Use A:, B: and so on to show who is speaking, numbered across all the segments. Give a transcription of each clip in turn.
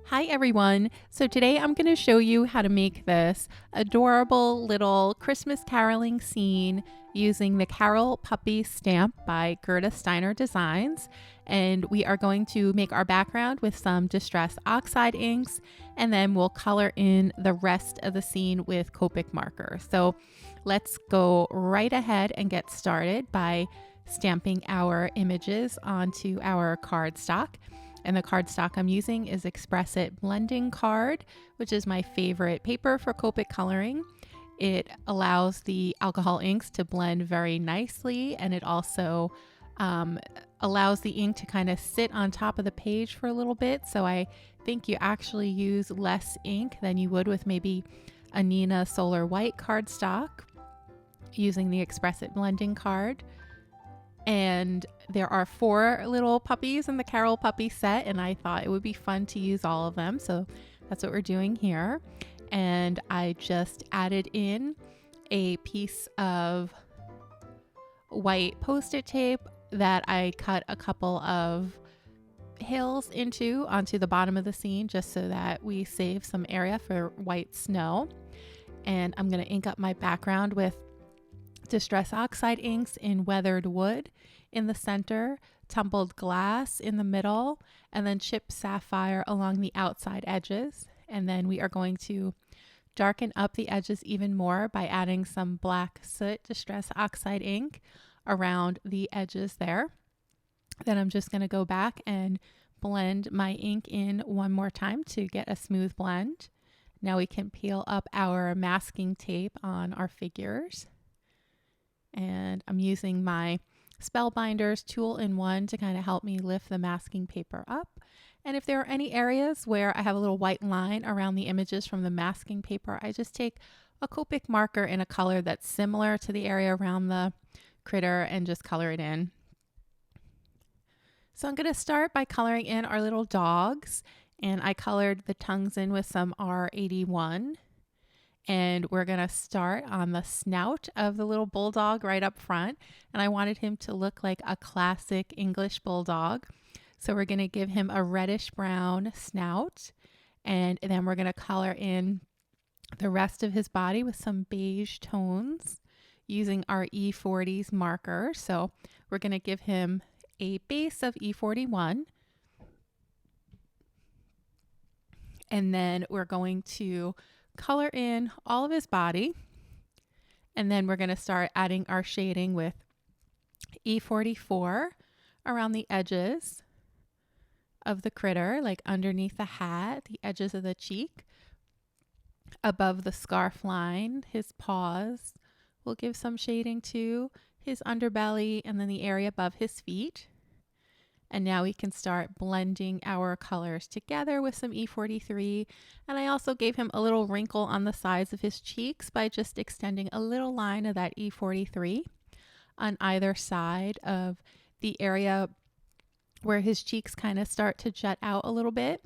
A: Hi everyone! So today I'm going to show you how to make this adorable little Christmas caroling scene using the Carol Puppy stamp by Gerda Steiner Designs. And we are going to make our background with some Distress Oxide inks, and then we'll color in the rest of the scene with Copic marker. So let's go right ahead and get started by stamping our images onto our cardstock. And the cardstock I'm using is Express It Blending Card, which is my favorite paper for Copic coloring. It allows the alcohol inks to blend very nicely, and it also allows the ink to kind of sit on top of the page for a little bit. So I think you actually use less ink than you would with maybe a Nina Solar White cardstock using the Express It Blending Card. And there are 4 little puppies in the Carol Puppy set, and I thought it would be fun to use all of them. So that's what we're doing here. And I just added in a piece of white Post-it tape that I cut a couple of hills onto the bottom of the scene, just so that we save some area for white snow. And I'm going to ink up my background with Distress Oxide inks in Weathered Wood in the center, Tumbled Glass in the middle, and then Chipped Sapphire along the outside edges. And then we are going to darken up the edges even more by adding some Black Soot Distress Oxide ink around the edges there. Then I'm just going to go back and blend my ink in one more time to get a smooth blend. Now we can peel up our masking tape on our figures. And I'm using my Spellbinders 2-in-1 to kind of help me lift the masking paper up. And if there are any areas where I have a little white line around the images from the masking paper, I just take a Copic marker in a color that's similar to the area around the critter and just color it in. So I'm going to start by coloring in our little dogs, and I colored the tongues in with some R81. And we're going to start on the snout of the little bulldog right up front. And I wanted him to look like a classic English bulldog. So we're going to give him a reddish brown snout. And then we're going to color in the rest of his body with some beige tones using our E40's marker. So we're going to give him a base of E41. And then we're going to color in all of his body, and then we're going to start adding our shading with E44 around the edges of the critter, like underneath the hat, the edges of the cheek, above the scarf line, his paws. We'll give some shading to his underbelly, and then the area above his feet. And now we can start blending our colors together with some E43. And I also gave him a little wrinkle on the sides of his cheeks by just extending a little line of that E43 on either side of the area where his cheeks kind of start to jut out a little bit.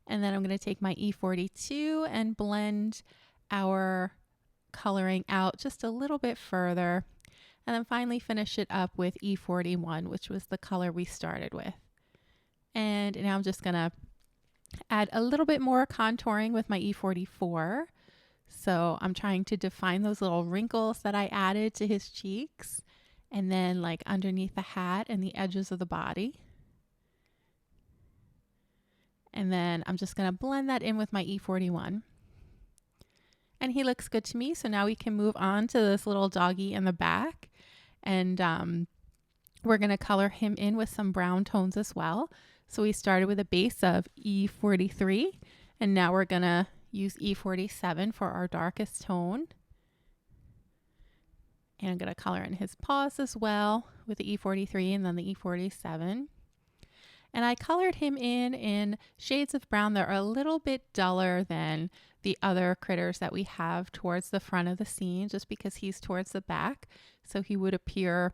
A: And then I'm going to take my E42 and blend our coloring out just a little bit further. And then finally finish it up with E41, which was the color we started with. And now I'm just going to add a little bit more contouring with my E44. So I'm trying to define those little wrinkles that I added to his cheeks, and then like underneath the hat and the edges of the body. And then I'm just going to blend that in with my E41. And he looks good to me. So now we can move on to this little doggy in the back. And we're going to color him in with some brown tones as well. So we started with a base of E43. And now we're going to use E47 for our darkest tone. And I'm going to color in his paws as well with the E43 and then the E47. And I colored him in shades of brown that are a little bit duller than the other critters that we have towards the front of the scene, just because he's towards the back. So he would appear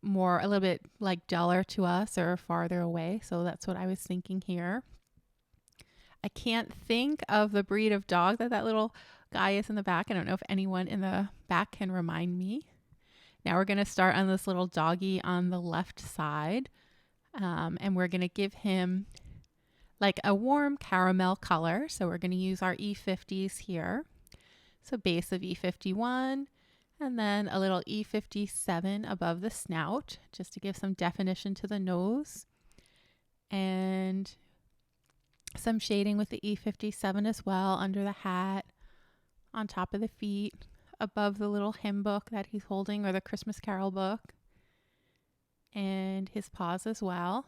A: a little bit like duller to us or farther away. So that's what I was thinking here. I can't think of the breed of dog that little guy is in the back. I don't know if anyone in the back can remind me. Now we're going to start on this little doggy on the left side. And we're going to give him like a warm caramel color. So we're going to use our E50s here. So base of E51 and then a little E57 above the snout just to give some definition to the nose. And some shading with the E57 as well under the hat, on top of the feet, above the little hymn book that he's holding, or the Christmas Carol book, and his paws as well.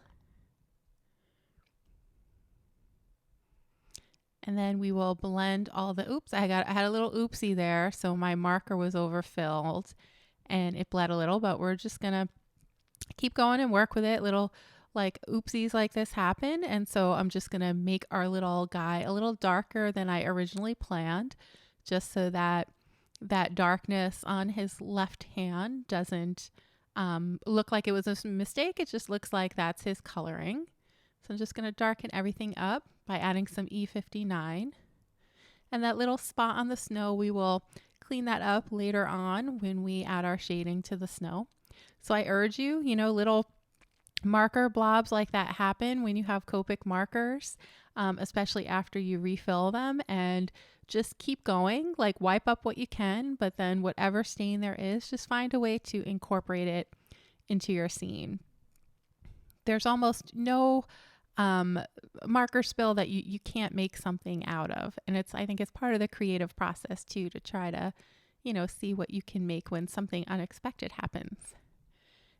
A: And then we will blend all the, oops, I had a little oopsie there, so my marker was overfilled and it bled a little, but we're just gonna keep going and work with it. Little like oopsies like this happen, and so I'm just gonna make our little guy a little darker than I originally planned, just so that that darkness on his left hand doesn't look like it was a mistake. It just looks like that's his coloring. So I'm just going to darken everything up by adding some E59. And that little spot on the snow, we will clean that up later on when we add our shading to the snow. So I urge you, little marker blobs like that happen when you have Copic markers, especially after you refill them, and just keep going, like wipe up what you can, but then whatever stain there is, just find a way to incorporate it into your scene. There's almost no marker spill that you can't make something out of. And I think it's part of the creative process too, to try to, see what you can make when something unexpected happens.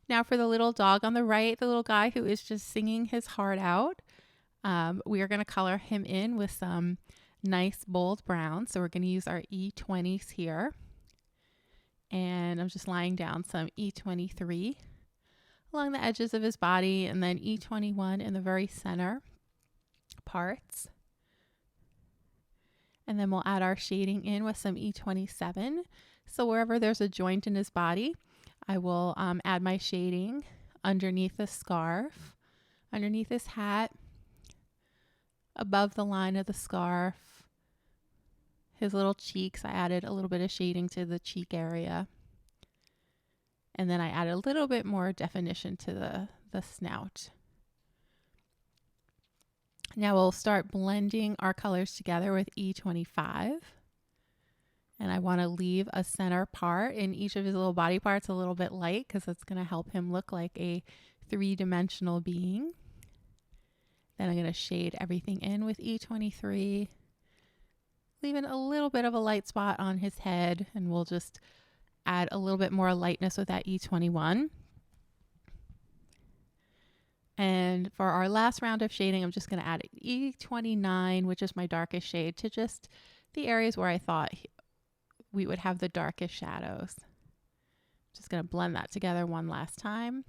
A: Now for the little dog on the right, the little guy who is just singing his heart out, we are going to color him in with some nice bold brown. So we're going to use our E20s here. And I'm just laying down some E23 along the edges of his body, and then E21 in the very center parts. And then we'll add our shading in with some E27. So wherever there's a joint in his body, I will add my shading underneath the scarf, underneath his hat, above the line of the scarf, his little cheeks. I added a little bit of shading to the cheek area. And then I added a little bit more definition to the snout. Now we'll start blending our colors together with E25. And I want to leave a center part in each of his little body parts a little bit light, because it's going to help him look like a three-dimensional being. Then I'm going to shade everything in with E23, leaving a little bit of a light spot on his head, and we'll just add a little bit more lightness with that E21. And for our last round of shading, I'm just going to add E29, which is my darkest shade, to just the areas where I thought we would have the darkest shadows. Just going to blend that together one last time.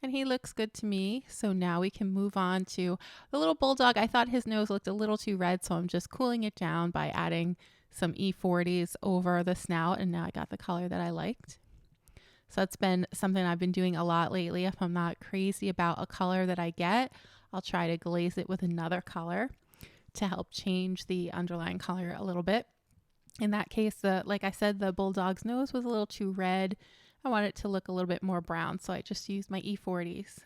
A: And he looks good to me. So now we can move on to the little bulldog. I thought his nose looked a little too red, so I'm just cooling it down by adding some E40s over the snout, and now I got the color that I liked. So that's been something I've been doing a lot lately. If I'm not crazy about a color that I get, I'll try to glaze it with another color to help change the underlying color a little bit. In that case, like I said, the bulldog's nose was a little too red. I want it to look a little bit more brown, so I just used my E40s.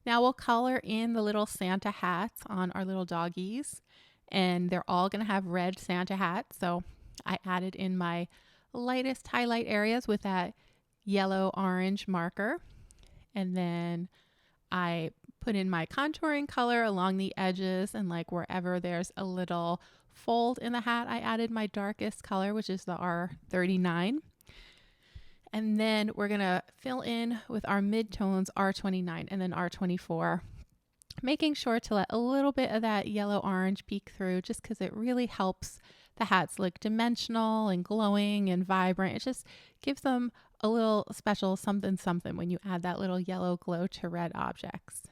A: Now we'll color in the little Santa hats on our little doggies, and they're all going to have red Santa hats. So I added in my lightest highlight areas with that yellow-orange marker, and then I put in my contouring color along the edges, and like wherever there's a little fold in the hat, I added my darkest color, which is the R39. And then we're going to fill in with our midtones R29 and then R24, making sure to let a little bit of that yellow-orange peek through, just because it really helps the hats look dimensional and glowing and vibrant. It just gives them a little special something when you add that little yellow glow to red objects.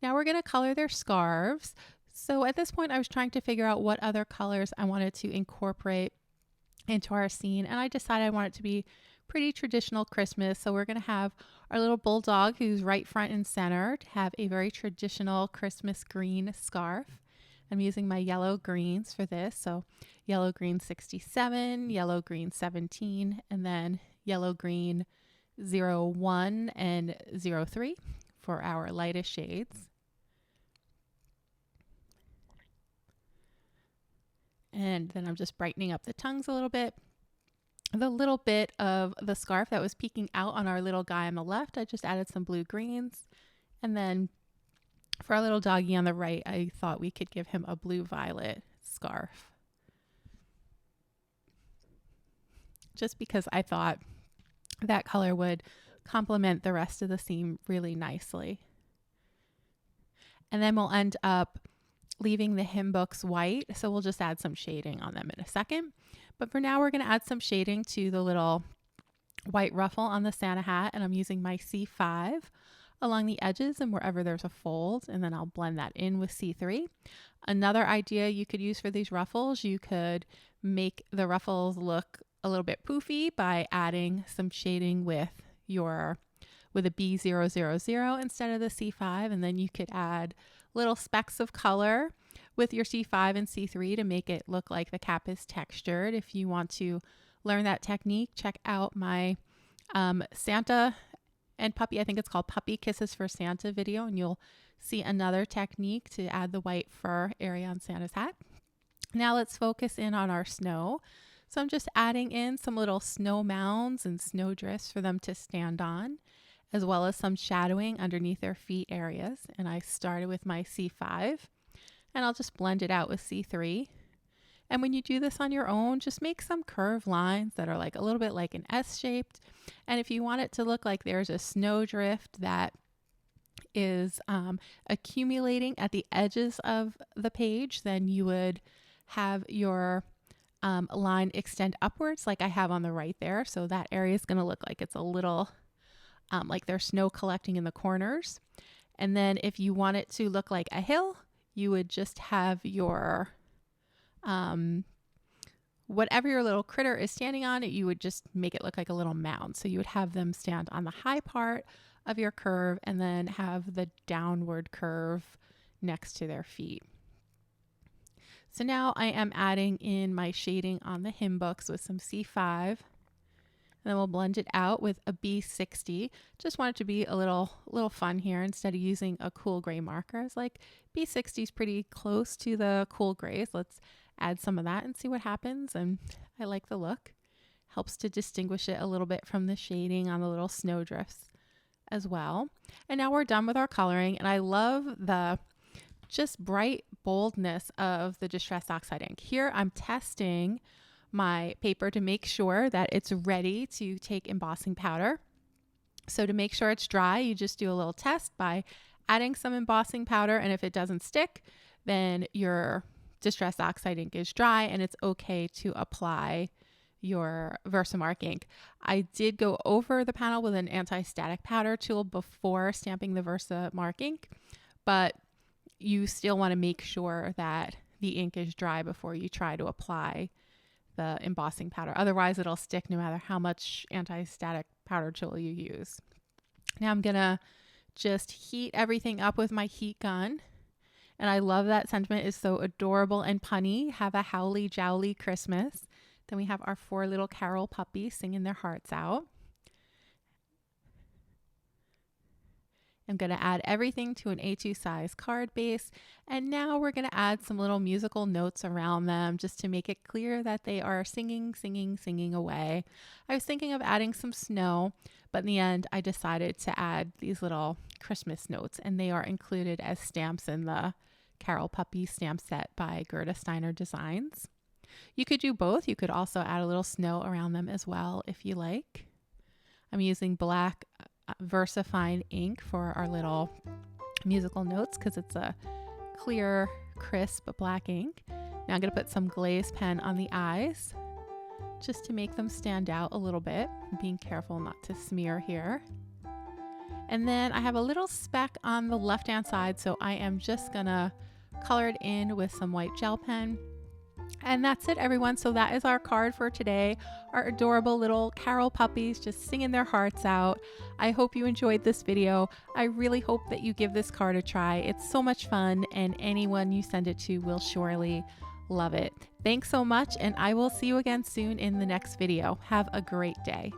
A: Now we're going to color their scarves. So at this point, I was trying to figure out what other colors I wanted to incorporate into our scene, and I decided I want it to be pretty traditional Christmas. So we're going to have our little bulldog, who's right front and center, to have a very traditional Christmas green scarf. I'm using my yellow greens for this. So yellow green 67, yellow green 17, and then yellow green 01 and 03 for our lightest shades. And then I'm just brightening up the tongues a little bit. The little bit of the scarf that was peeking out on our little guy on the left, I just added some blue greens. And then for our little doggy on the right, I thought we could give him a blue violet scarf. Just because I thought that color would complement the rest of the seam really nicely. And then we'll end up leaving the hymn books white, so we'll just add some shading on them in a second. But for now, we're going to add some shading to the little white ruffle on the Santa hat, and I'm using my C5 along the edges and wherever there's a fold, and then I'll blend that in with C3. Another idea you could use for these ruffles, you could make the ruffles look a little bit poofy by adding some shading with a B000 instead of the C5, and then you could add little specks of color with your C5 and C3 to make it look like the cap is textured. If you want to learn that technique, check out my Santa and Puppy, I think it's called Puppy Kisses for Santa video, and you'll see another technique to add the white fur area on Santa's hat. Now let's focus in on our snow. So I'm just adding in some little snow mounds and snow drifts for them to stand on, as well as some shadowing underneath their feet areas. And I started with my C5, and I'll just blend it out with C3. And when you do this on your own, just make some curved lines that are like a little bit like an S shaped. And if you want it to look like there's a snowdrift that is accumulating at the edges of the page, then you would have your line extend upwards like I have on the right there. So that area is going to look like it's a little like there's snow collecting in the corners. And then if you want it to look like a hill, you would just have your whatever your little critter is standing on, you would just make it look like a little mound. So you would have them stand on the high part of your curve and then have the downward curve next to their feet. So now I am adding in my shading on the hymn books with some C5. And then we'll blend it out with a B60. Just want it to be a little fun here. Instead of using a cool gray marker, I was like, B60 is pretty close to the cool grays. Let's add some of that and see what happens. And I like the look. Helps to distinguish it a little bit from the shading on the little snow drifts as well. And now we're done with our coloring. And I love the just bright boldness of the Distress Oxide ink. Here I'm testing my paper to make sure that it's ready to take embossing powder. So to make sure it's dry, you just do a little test by adding some embossing powder, and if it doesn't stick, then your Distress Oxide ink is dry and it's okay to apply your Versamark ink. I did go over the panel with an anti-static powder tool before stamping the Versamark ink, but you still want to make sure that the ink is dry before you try to apply the embossing powder. Otherwise, it'll stick no matter how much anti-static powder tool you use. Now I'm going to just heat everything up with my heat gun. And I love that sentiment is so adorable and punny. Have a howly jowly Christmas. Then we have our 4 little Carol puppies singing their hearts out. I'm going to add everything to an A2 size card base. And now we're going to add some little musical notes around them just to make it clear that they are singing, singing, singing away. I was thinking of adding some snow, but in the end, I decided to add these little Christmas notes, and they are included as stamps in the Carol Puppy stamp set by Gerda Steiner Designs. You could do both. You could also add a little snow around them as well if you like. I'm using black VersaFine ink for our little musical notes because it's a clear, crisp black ink. Now I'm going to put some glaze pen on the eyes just to make them stand out a little bit. I'm being careful not to smear here. And then I have a little speck on the left-hand side, so I am just going to color it in with some white gel pen. And that's it, everyone. So that is our card for today. Our adorable little Carol puppies just singing their hearts out. I hope you enjoyed this video. I really hope that you give this card a try. It's so much fun, and anyone you send it to will surely love it. Thanks so much, and I will see you again soon in the next video. Have a great day.